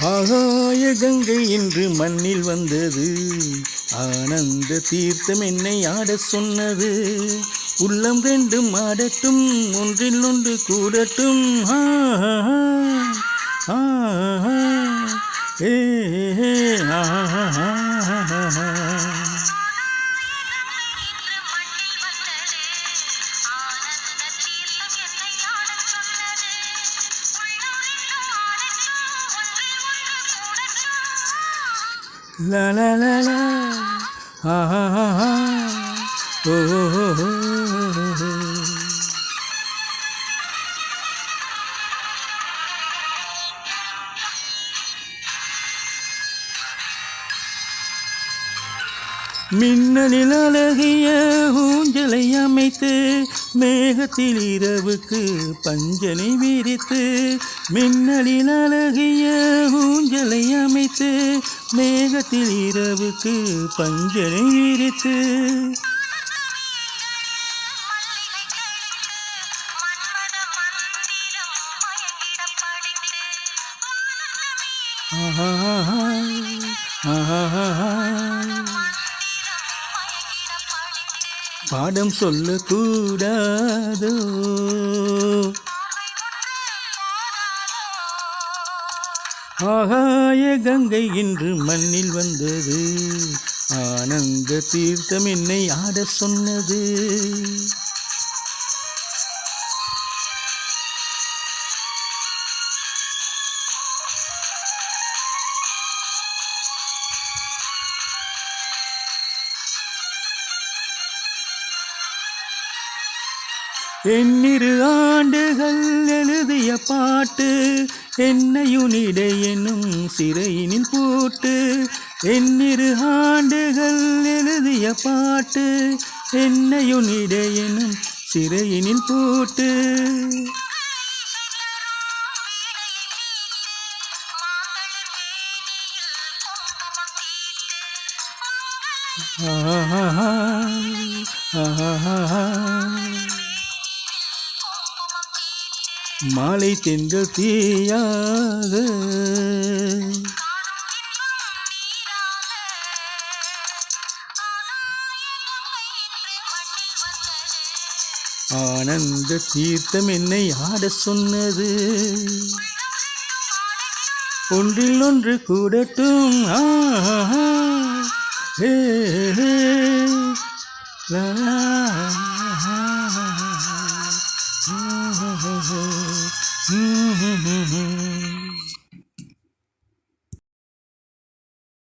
ஆகாய கங்கை இன்று மண்ணில் வந்தது. ஆனந்த தீர்த்தம் என்னை ஆடச் சொன்னது. உள்ளம் ரெண்டும் ஆடட்டும், ஒன்றில் ஒன்று கூடட்டும். ஏ லா லா லா லா ஓ மின்னலில் அழகிய ஊஞ்சலை அமைத்து மேகத்தில் இரவுக்கு பஞ்சனை விரித்து. மின்னலில் அழகிய ஊஞ்சலை அமைத்து மேகத்தில் இரவுக்கு பஞ்சனை விரித்து. பாடம் சொல்லக்கூடாதோ, ஆகாய கங்கை இன்று மண்ணில் வந்தது. ஆனந்த தீர்த்தம் என்னை ஆடச் சொன்னது. எண்ணிரு ஆண்டுகள் எழுதிய பாட்டு என்னையுனிடை என்னும் சிறையினில் போட்டு. எண்ணிரு ஆண்டுகள் எழுதிய பாட்டு என்னையுனிடை என்னும் சிறையினில் போட்டு. மாலை தென்றல் தீயாக ஆனந்த தீர்த்தம் என்னை ஆடச் சொன்னது. ஒன்றில் ஒன்று கூடட்டும். லா